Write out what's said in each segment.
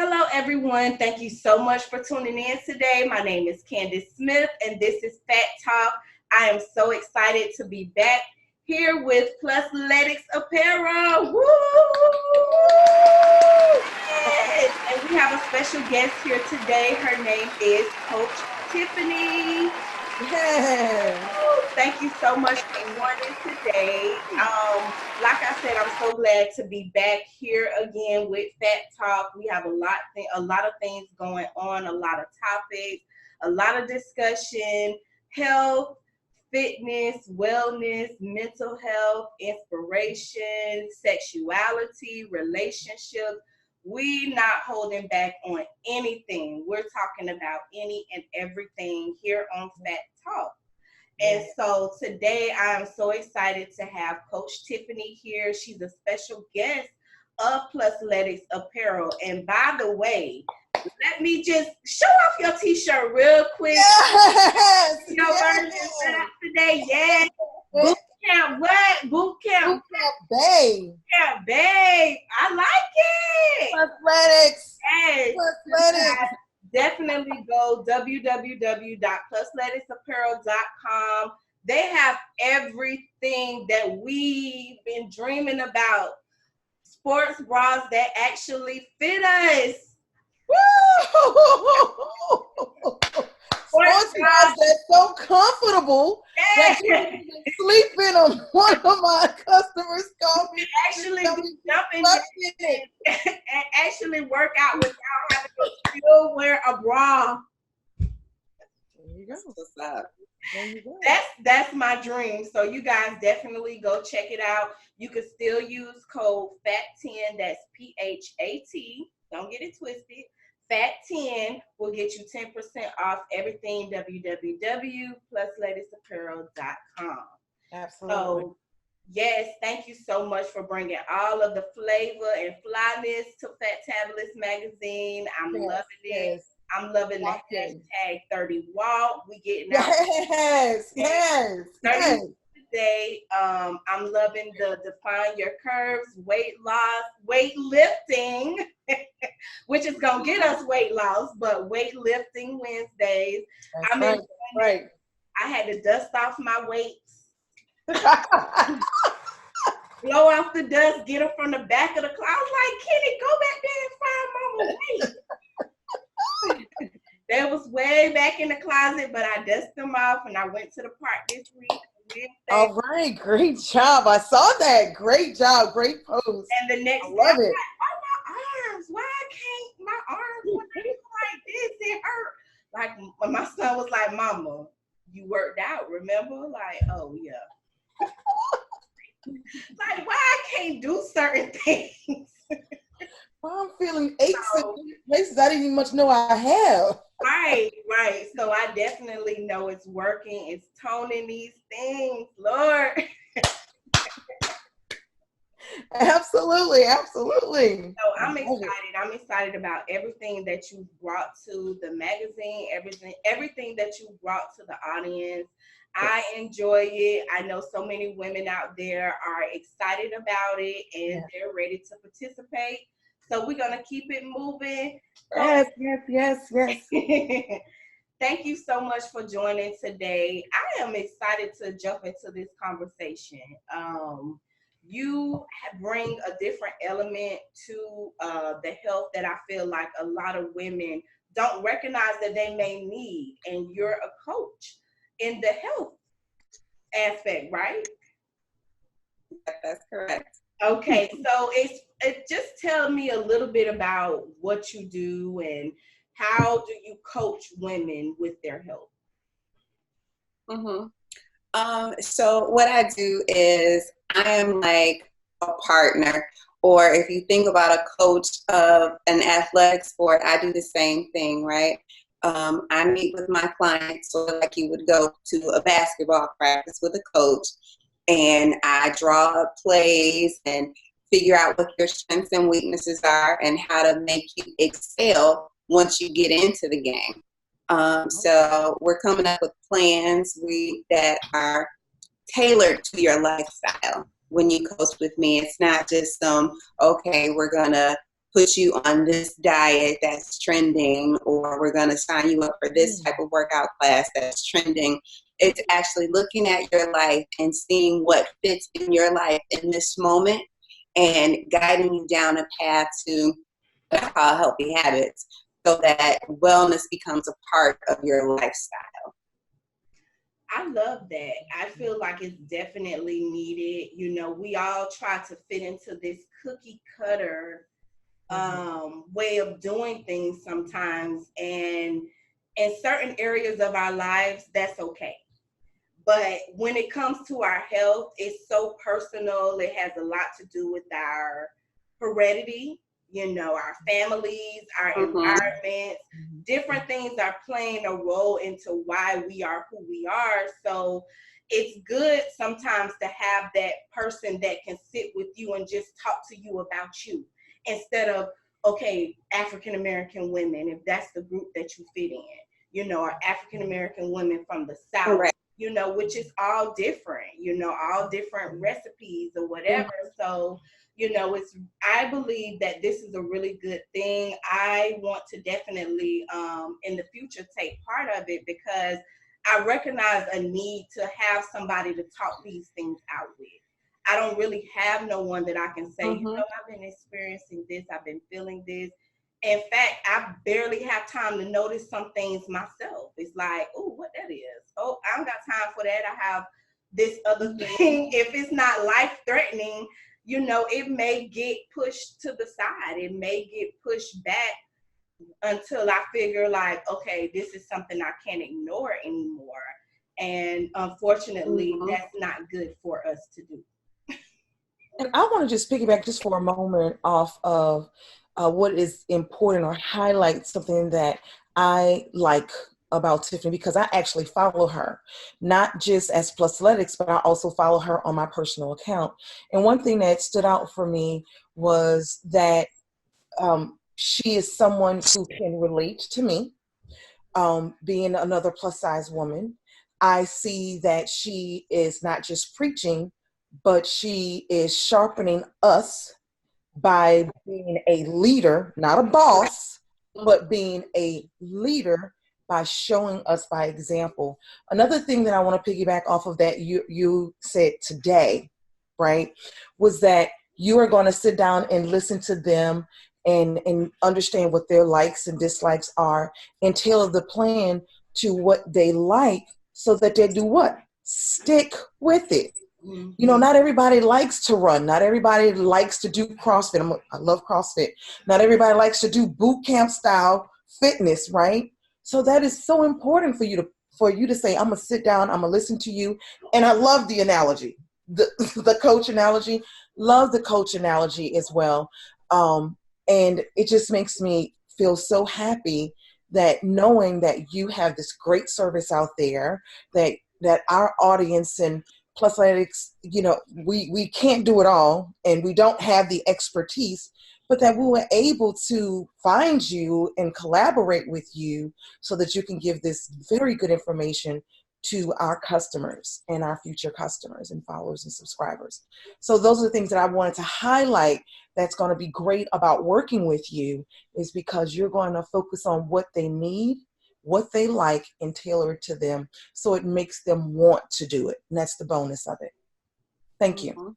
Hello, everyone. Thank you so much for tuning in today. My name is Candace Smith, and this is Fat Talk. I am so excited to be back here with Plusletics Apparel. Woo! Yes. And we have a special guest here today. Her name is Coach Tiffini. Yeah. Thank you so much for joining today. Like I said, I'm so glad to be back here again with Fat Talk. We have a lot of things going on, a lot of topics, a lot of discussion, health, fitness, wellness, mental health, inspiration, sexuality, relationships. We not holding back on anything. We're talking about any and everything here on Fat Talk. And so today I am so excited to have Coach Tiffini here. She's a special guest of Plusletics Apparel. And by the way, let me just show off your t-shirt real quick. Yes. Your version set up today. Yes. Boot camp what? Boot camp. Boot camp babe. Yeah, babe. I like it. Plusletics. Yes. Plusletics. Definitely go www.plusleticsapparel.com. They have everything that we've been dreaming about. Sports bras that actually fit us. Woo! Sports bras that's so comfortable that you can sleep in them. One of my customers called me. Actually jump in and actually work out without having to still wear a bra. There you go. What's up? There you go. That's my dream. So you guys definitely go check it out. You can still use code FAT10. That's PHAT. Don't get it twisted. FAT10 will get you 10% off everything. www.plusleticsapparel.com. Absolutely. So, yes, thank you so much for bringing all of the flavor and flyness to Phatabulous Magazine. I'm loving it. Yes. I'm loving the hashtag 30 Walk. We getting out. Yes. Today, I'm loving the Define Your Curves, weight loss, weightlifting, which is going to get us weight loss, but weightlifting Wednesdays. That's right. I had to dust off my weights, blow off the dust, get them from the back of the closet. I was like, Kenny, go back there and find Mama weight. They was way back in the closet, but I dusted them off and I went to the park this week. All right, great job. I saw that. Great job. Great post. And the next I day, love it. Like, oh, my arms. Why can't my arms when they look like this? It hurt. Like when my son was like, Mama, you worked out, remember? Like, oh yeah. Like, why I can't do certain things? I'm feeling aches in places I didn't even much know I have. Right. So I definitely know it's working. It's toning these things, Lord. Absolutely. So I'm excited. I'm excited about everything that you brought to the magazine, everything that you brought to the audience. I enjoy it. I know so many women out there are excited about it and they're ready to participate. So we're going to keep it moving. Yes. Thank you so much for joining today. I am excited to jump into this conversation. You bring a different element to the health that I feel like a lot of women don't recognize that they may need. And you're a coach in the health aspect, right? That's correct. Okay, so it just tell me a little bit about what you do and how do you coach women with their health? So what I do is I am like a partner, or if you think about a coach of an athletic sport, I do the same thing, right? I meet with my clients, so like you would go to a basketball practice with a coach, and I draw up plays and figure out what your strengths and weaknesses are and how to make you excel once you get into the game. So we're coming up with plans that are tailored to your lifestyle. When you coach with me, it's not just okay, we're gonna put you on this diet that's trending, or we're going to sign you up for this type of workout class that's trending. It's actually looking at your life and seeing what fits in your life in this moment and guiding you down a path to what I call healthy habits, so that wellness becomes a part of your lifestyle. I love that. I feel like it's definitely needed. You know, we all try to fit into this cookie cutter way of doing things sometimes. And in certain areas of our lives, that's okay. But when it comes to our health, it's so personal. It has a lot to do with our heredity, you know, our families, our environments. Different things are playing a role into why we are who we are. So it's good sometimes to have that person that can sit with you and just talk to you about you, instead of, okay, African American women, if that's the group that you fit in, you know, or African American women from the South. Right. You know, which is all different, you know, all different recipes or whatever. So, you know, I believe that this is a really good thing. I want to definitely in the future take part of it, because I recognize a need to have somebody to talk these things out with. I don't really have no one that I can say, you know, I've been experiencing this, I've been feeling this. In fact, I barely have time to notice some things myself. It's like, oh, what that is. Oh, I don't got time for that. I have this other thing. If it's not life-threatening, you know, it may get pushed to the side. It may get pushed back until I figure like, okay, this is something I can't ignore anymore. And unfortunately, that's not good for us to do. And I want to just piggyback just for a moment off of what is important, or highlight something that I like about Tiffini, because I actually follow her, not just as Plusletics, but I also follow her on my personal account. And one thing that stood out for me was that she is someone who can relate to me, being another plus size woman. I see that she is not just preaching, but she is sharpening us by being a leader, not a boss, but being a leader by showing us by example. Another thing that I want to piggyback off of that you said today, right, was that you are going to sit down and listen to them and understand what their likes and dislikes are, and tailor the plan to what they like, so that they do what? Stick with it. You know, not everybody likes to run. Not everybody likes to do CrossFit. I love CrossFit. Not everybody likes to do boot camp style fitness, right? So that is so important for you to say, I'm gonna sit down, I'm gonna listen to you. And I love the analogy, the coach analogy. Love the coach analogy as well. And it just makes me feel so happy that knowing that you have this great service out there, that our audience and Plusletics, you know, we can't do it all, and we don't have the expertise, but that we were able to find you and collaborate with you so that you can give this very good information to our customers and our future customers and followers and subscribers. So those are the things that I wanted to highlight. That's going to be great about working with you, is because you're going to focus on what they need, what they like, and tailor it to them, so it makes them want to do it. And that's the bonus of it. Thank you.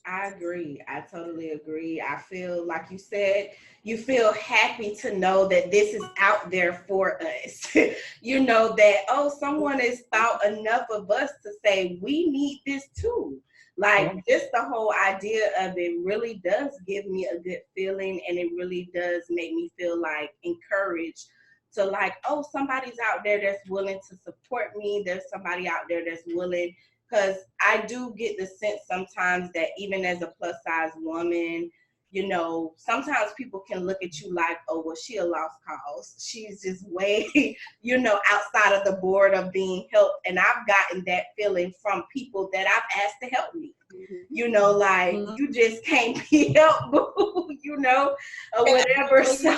I agree. I totally agree. I feel, like you said, you feel happy to know that this is out there for us. You know that, oh, someone has thought enough of us to say we need this too. Like, just the whole idea of it really does give me a good feeling, and it really does make me feel like encouraged to like, oh, somebody's out there that's willing to support me. There's somebody out there that's willing, because I do get the sense sometimes that even as a plus size woman, you know, sometimes people can look at you like, oh, well, she a lost cause. She's just way, you know, outside of the board of being helped. And I've gotten that feeling from people that I've asked to help me. You know, like, you just can't be helped, boo, you know, or whatever. So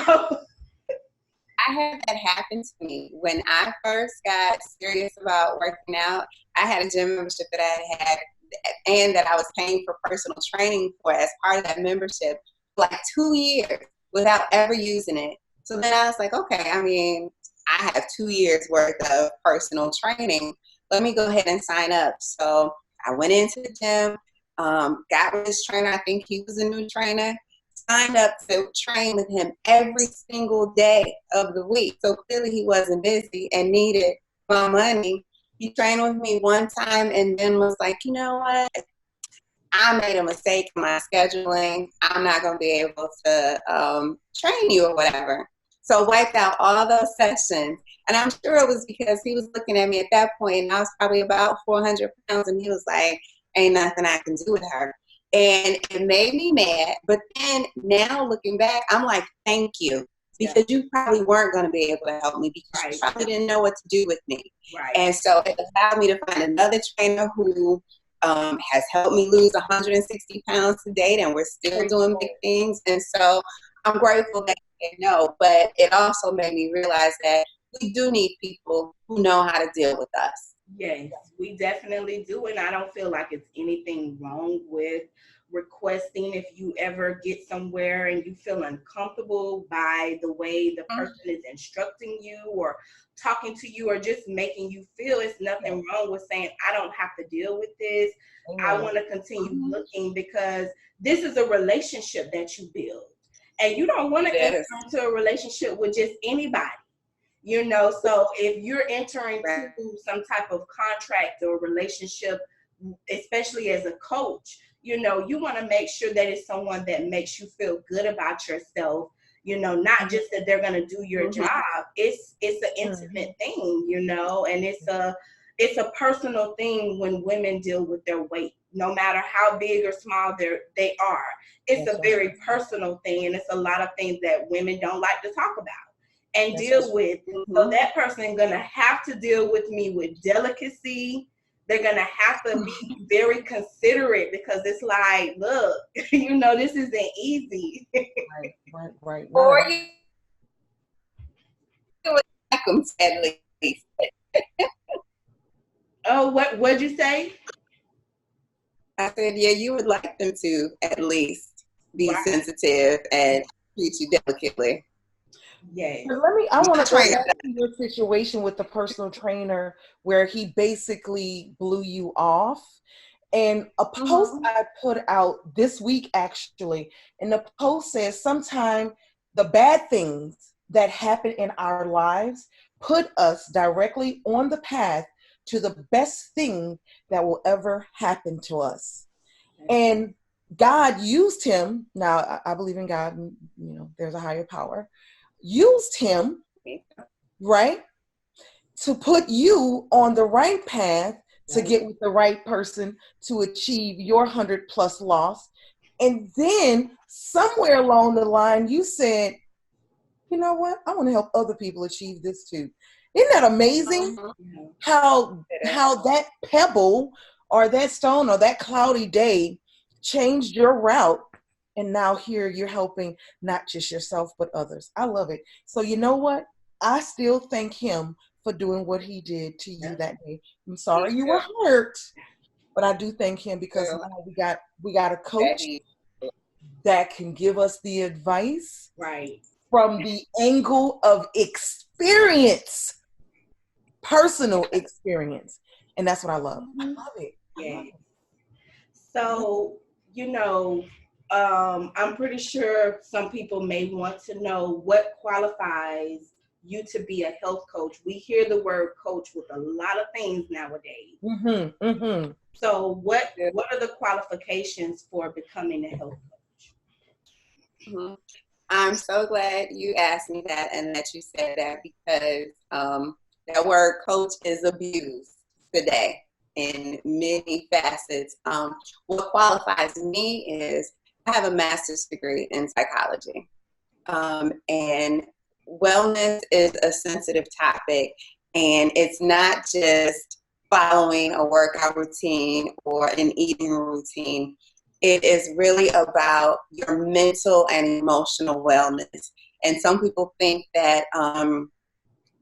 I had that happen to me when I first got serious about working out. I had a gym membership that I had and that I was paying for personal training for as part of that membership for like 2 years. without ever using it. So then I was like, okay, I mean, I have 2 years worth of personal training. Let me go ahead and sign up. So I went into the gym, got with his trainer. I think he was a new trainer. Signed up to train with him every single day of the week. So clearly he wasn't busy and needed my money. He trained with me one time and then was like, you know what? I made a mistake in my scheduling. I'm not going to be able to train you or whatever. So wiped out all those sessions. And I'm sure it was because he was looking at me at that point, and I was probably about 400 pounds, and he was like, ain't nothing I can do with her. And it made me mad. But then now looking back, I'm like, thank you. Because you probably weren't going to be able to help me because you probably didn't know what to do with me. Right. And so it allowed me to find another trainer who has helped me lose 160 pounds to date, and we're still doing big things. And so I'm grateful that he said no, but it also made me realize that we do need people who know how to deal with us. Yes, we definitely do. And I don't feel like it's anything wrong with requesting if you ever get somewhere and you feel uncomfortable by the way the person is instructing you or talking to you or just making you feel. It's nothing wrong with saying, I don't have to deal with this. I want to continue looking, because this is a relationship that you build. And you don't want to enter into a relationship with just anybody. You know, so if you're entering to some type of contract or relationship, especially as a coach, you know, you want to make sure that it's someone that makes you feel good about yourself, you know, not just that they're going to do your job. It's an intimate thing, you know, and it's a personal thing when women deal with their weight, no matter how big or small they are. It's a very personal thing, and it's a lot of things that women don't like to talk about and deal with. So that person gonna have to deal with me with delicacy. They're gonna have to be very considerate, because it's like, look, you know, this isn't easy. Right. Or you like them, at least. Oh, what'd you say? I said, yeah, you would like them to at least be sensitive and treat you delicately. Yes. I want to go back to your situation with the personal trainer where he basically blew you off. And a post I put out this week, actually, and the post says, sometimes the bad things that happen in our lives put us directly on the path to the best thing that will ever happen to us. And God used him. Now, I believe in God, and, you know, there's a higher power. Used him, right, to put you on the right path to get with the right person to achieve your 100+ loss. And then somewhere along the line, you said, you know what? I want to help other people achieve this too. Isn't that amazing? How that pebble or that stone or that cloudy day changed your route. And now here you're helping not just yourself, but others. I love it. So you know what? I still thank him for doing what he did to you that day. I'm sorry you were hurt, but I do thank him, because now we got a coach that can give us the advice from the angle of experience, personal experience. And that's what I love. I love it. Yeah. So, you know, I'm pretty sure some people may want to know what qualifies you to be a health coach. We hear the word coach with a lot of things nowadays. So what are the qualifications for becoming a health coach? I'm so glad you asked me that and that you said that, because that word coach is abused today in many facets. What qualifies me is I have a master's degree in psychology, and wellness is a sensitive topic, and it's not just following a workout routine or an eating routine. It is really about your mental and emotional wellness. And some people think that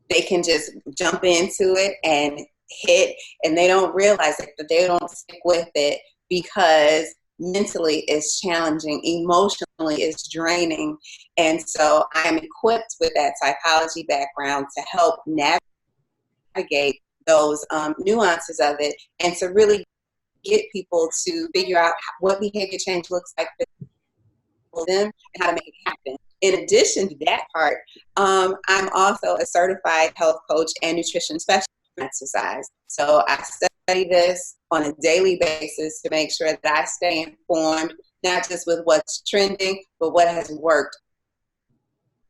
they can just jump into it and hit, and they don't realize that they don't stick with it because mentally it's challenging, emotionally it's draining. And so I'm equipped with that psychology background to help navigate those nuances of it, and to really get people to figure out what behavior change looks like for them and how to make it happen. In addition to that part, I'm also a certified health coach and nutrition specialist in exercise. So I study this on a daily basis to make sure that I stay informed, not just with what's trending, but what has worked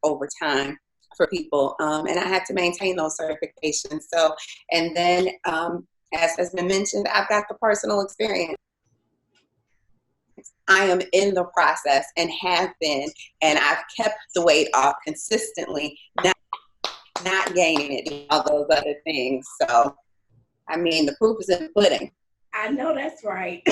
over time for people. And I have to maintain those certifications. So, and then as has been mentioned, I've got the personal experience. I am in the process and have been, and I've kept the weight off consistently, not gaining it, all those other things. So, I mean, the proof is in the pudding. I know that's right.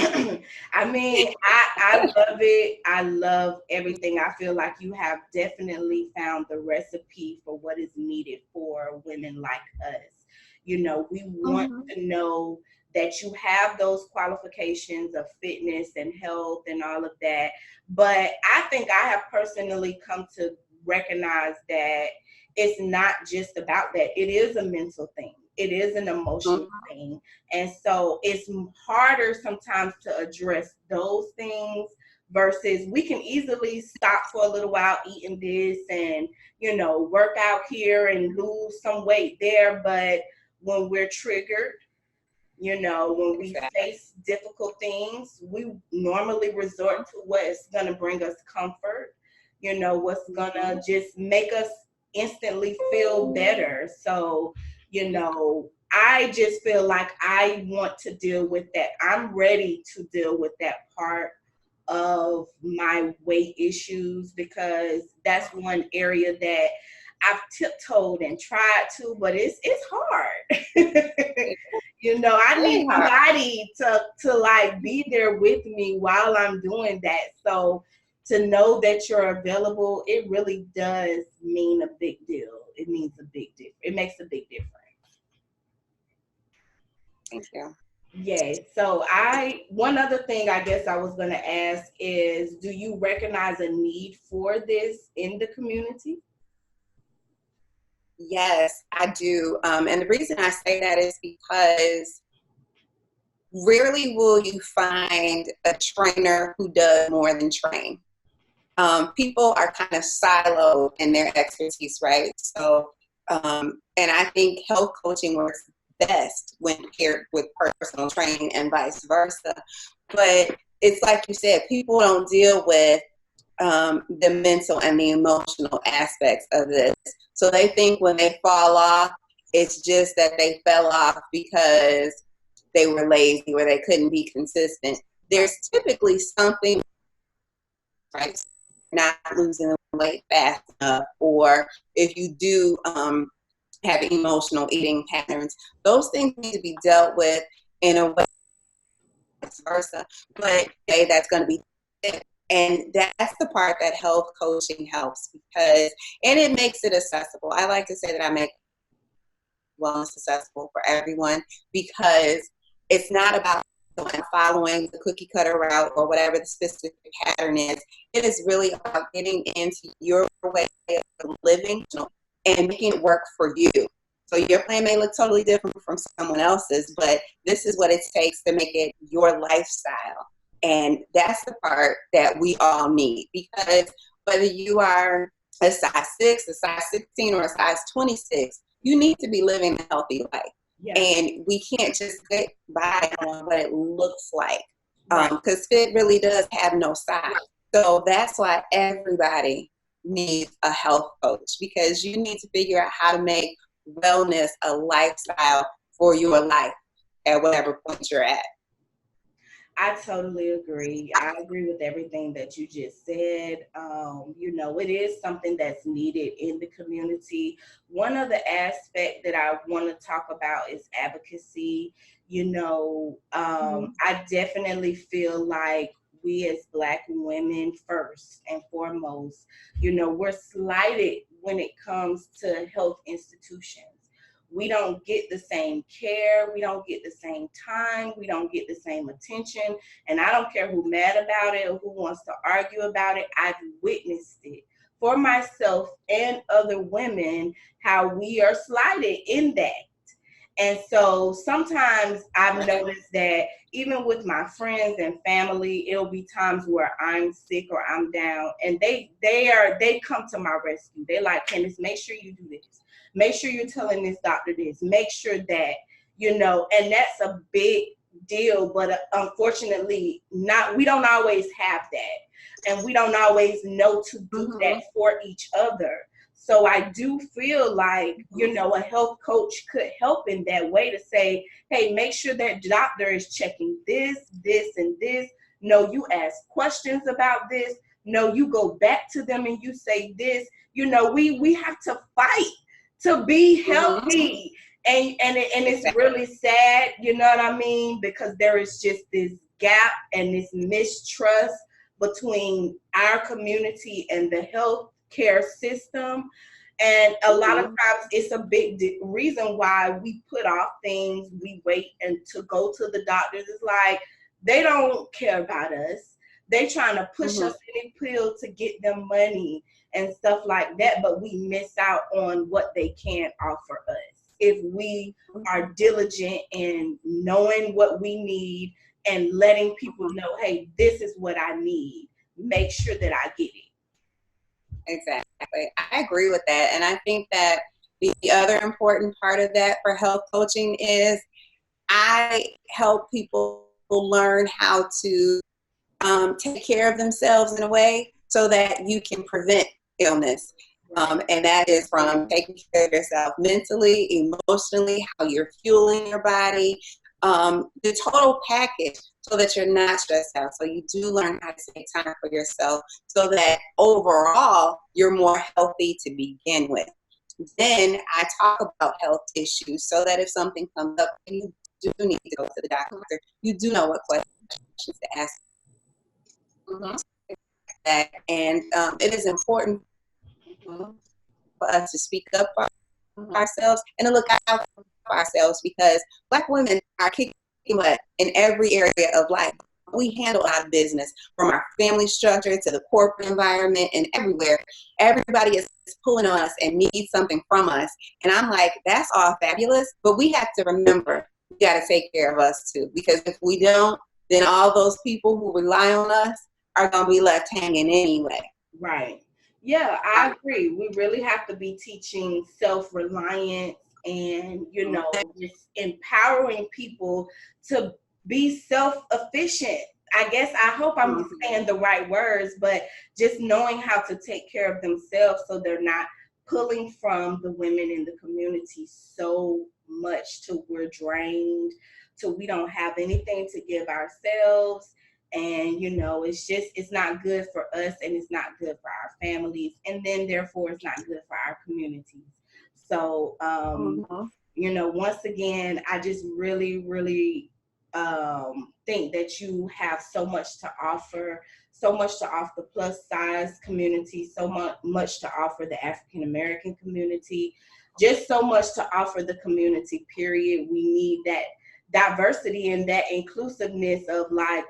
I mean, I love it. I love everything. I feel like you have definitely found the recipe for what is needed for women like us. You know, we want to know that you have those qualifications of fitness and health and all of that. But I think I have personally come to recognize that it's not just about that. It is a mental thing. It is an emotional thing. And so it's harder sometimes to address those things versus we can easily stop for a little while eating this and, you know, work out here and lose some weight there. But when we're triggered, you know, when we face difficult things, we normally resort to what's going to bring us comfort, you know, what's going to just make us instantly feel better. So, you know, I just feel like I want to deal with that. I'm ready to deal with that part of my weight issues because that's one area that I've tiptoed and tried to, but it's hard. You know, I need somebody to like be there with me while I'm doing that. So to know that you're available, it really does mean a big deal. It means a big difference. It makes a big difference. Thank you. Yes. So one other thing I guess I was going to ask is, do you recognize a need for this in the community? Yes, I do. And the reason I say that is because rarely will you find a trainer who does more than train. People are kind of siloed in their expertise, right? So, and I think health coaching works best when paired with personal training and vice versa. But it's like you said, people don't deal with the mental and the emotional aspects of this. So they think when they fall off, it's just that they fell off because they were lazy or they couldn't be consistent. There's typically something, right? Not losing weight fast enough, or if you do have emotional eating patterns, those things need to be dealt with in a way, vice versa. But that's going to be it. And that's the part that health coaching helps because, and it makes it accessible. I like to say that I make wellness accessible for everyone because it's not about following the cookie cutter route or whatever the specific pattern is. It is really about getting into your way of living and making it work for you. So your plan may look totally different from someone else's, but this is what it takes to make it your lifestyle. And that's the part that we all need because whether you are a size 6, a size 16, or a size 26, you need to be living a healthy life. Yeah. And we can't just get by on what it looks like because fit really does have no size. So that's why everybody needs a health coach because you need to figure out how to make wellness a lifestyle for your life at whatever point you're at. I totally agree. I agree with everything that you just said. You know, it is something that's needed in the community. One other aspect that I want to talk about is advocacy. You know, I definitely feel like we as Black women, first and foremost, you know, we're slighted when it comes to health institutions. we don't get the same care, we don't get the same time, we don't get the same attention. And I don't care who's mad about it or who wants to argue about it. I've witnessed it for myself and other women, how we are slighted in that. And so sometimes I've noticed that even with my friends and family, it'll be times where I'm sick or I'm down, and they come to my rescue. They're like, Candace, make sure you do this. Make sure you're telling this doctor this. Make sure that, and that's a big deal. But unfortunately, we don't always have that. And we don't always know to do that for each other. So I do feel like, a health coach could help in that way to say, hey, make sure that doctor is checking this, and this. No, you ask questions about this. No, you go back to them and you say this. We have to fight to be healthy. And it's really sad, you know what I mean? Because there is just this gap and this mistrust between our community and the health care system. And a lot of times it's a big reason why we put off things. We wait and to go to the doctors. It's like they don't care about us. They trying to push us in a pill to get them money and stuff like that, but we miss out on what they can offer us if we are diligent in knowing what we need and letting people know, hey, this is what I need. Make sure that I get it. Exactly. I agree with that. And I think that the other important part of that for health coaching is I help people learn how to take care of themselves in a way so that you can prevent illness. And that is from taking care of yourself mentally, emotionally, how you're fueling your body, the total package, so that you're not stressed out. So you do learn how to take time for yourself so that overall you're more healthy to begin with. Then I talk about health issues so that if something comes up and you do need to go to the doctor, you do know what questions to ask. And it is important for us to speak up for ourselves and to look out for ourselves, because Black women are kicking butt in every area of life. We handle our business from our family structure to the corporate environment and everywhere. Everybody is pulling on us and needs something from us. And I'm like, that's all fabulous, but we have to remember we got to take care of us too, because if we don't, then all those people who rely on us are going to be left hanging anyway. Right. Yeah, I agree. We really have to be teaching self-reliance and, just empowering people to be self-efficient. I hope I'm saying the right words, but just knowing how to take care of themselves so they're not pulling from the women in the community so much till we're drained, till we don't have anything to give ourselves. And, it's not good for us, and it's not good for our families. And then therefore it's not good for our communities. So, once again, I just really, really think that you have so much to offer the plus size community, so much to offer the African American community, just so much to offer the community, period. We need that diversity and that inclusiveness of like,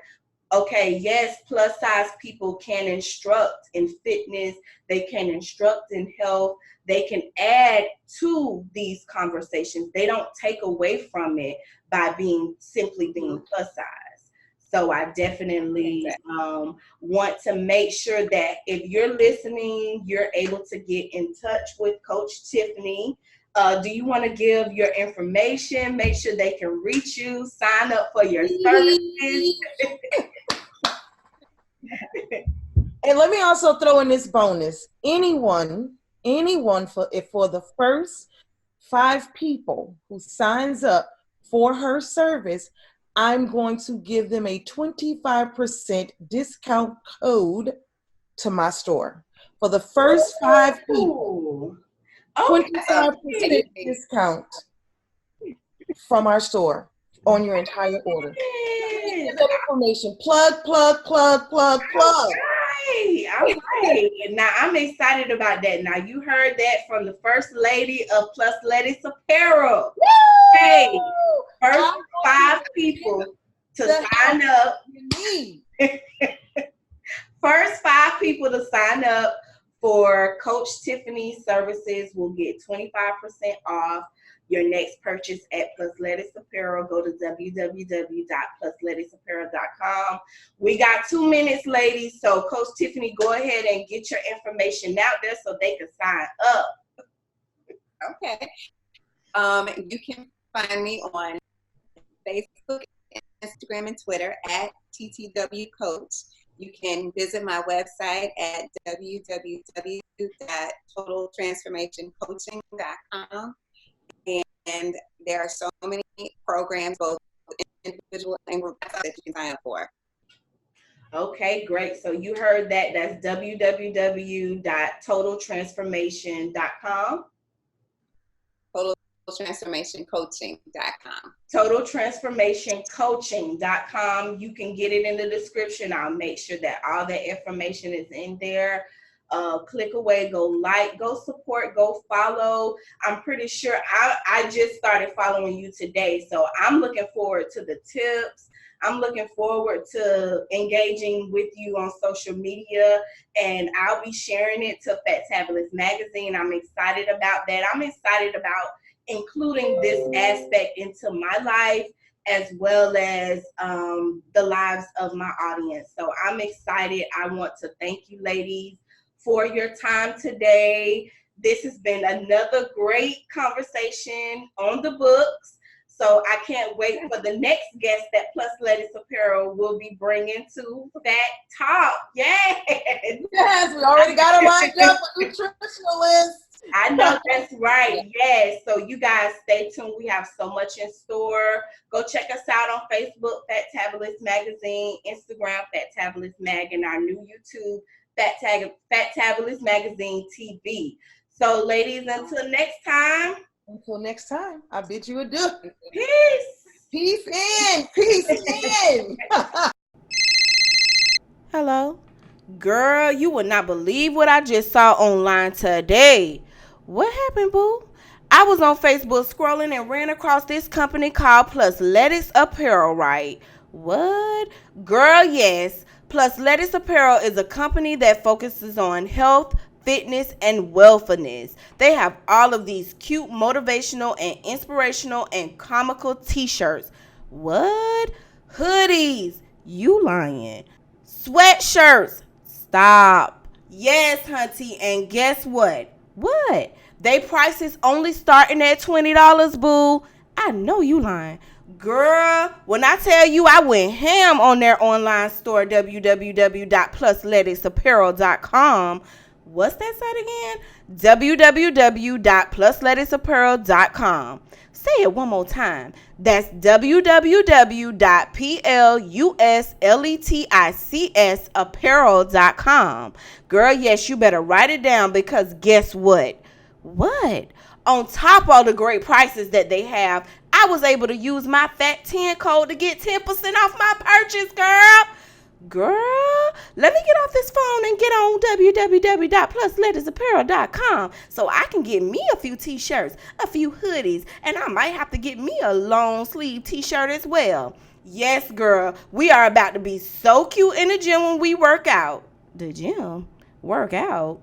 okay, yes, plus size people can instruct in fitness, they can instruct in health, they can add to these conversations. They don't take away from it by simply being plus size. So I definitely want to make sure that if you're listening, you're able to get in touch with Coach Tiffini. Do you want to give your information? Make sure they can reach you, sign up for your services. And let me also throw in this bonus. Anyone for the first 5 people who signs up for her service, I'm going to give them a 25% discount code to my store. For the first 5 people, 25% discount from our store on your entire order. Get that information. Plug. All right. Now I'm excited about that. Now you heard that from the first lady of Plusletics Apparel. Hey, first 5 people to sign up. First 5 people to sign up for Coach Tiffini services will get 25% off your next purchase at Plusletics Apparel. Go to www.plusleticsapparel.com. We got 2 minutes, ladies. So Coach Tiffini, go ahead and get your information out there so they can sign up. Okay. You can find me on Facebook, Instagram, and Twitter at TTW Coach. You can visit my website at www.totaltransformationcoaching.com. And there are so many programs, both individual and group, that you can sign up for. Okay, great. So you heard that. That's www.totaltransformation.com. TotalTransformationCoaching.com. TotalTransformationCoaching.com. You can get it in the description. I'll make sure that all that information is in there. Click away, go like, go support, go follow. I'm pretty sure I just started following you today, so I'm looking forward to the tips. I'm looking forward to engaging with you on social media, and I'll be sharing it to Phatabulous Magazine. I'm excited about that. I'm excited about including this aspect into my life as well as the lives of my audience. So I'm excited. I want to thank you, ladies, for your time today. This has been another great conversation on the books. So I can't wait for the next guest that Plusletics Apparel will be bringing to Fat Talk. Yes. Yes, we already got them lined up for nutritionalists. I know that's right. Yes. So you guys stay tuned. We have so much in store. Go check us out on Facebook, Phatabulous Magazine, Instagram, Phatabulous Mag, and our new YouTube, Phatabulous Magazine TV. So, ladies, until next time. Until next time, I bid you adieu. Peace. Peace in. Peace in. Hello? Girl, you would not believe what I just saw online today. What happened, boo? I was on Facebook scrolling and ran across this company called Plusletics Apparel, right? What? Girl, yes. Plusletics Apparel is a company that focuses on health, fitness, and wellness. They have all of these cute, motivational, and inspirational and comical t-shirts. What? Hoodies. You lying. Sweatshirts. Stop. Yes, hunty. And guess what? What? They prices only starting at $20, boo. I know you lying. Girl, when I tell you I went ham on their online store, www.plusleticsapparel.com. What's that site again? www.plusleticsapparel.com. Say it one more time. That's www.plusleticsapparel.com. Girl, yes, you better write it down because guess what? What? On top of all the great prices that they have, I was able to use my FAT10 code to get 10% off my purchase, girl. Girl, let me get off this phone and get on www.plusleticsapparel.com so I can get me a few t-shirts, a few hoodies, and I might have to get me a long sleeve t-shirt as well. Yes, girl, we are about to be so cute in the gym when we work out. The gym? Work out?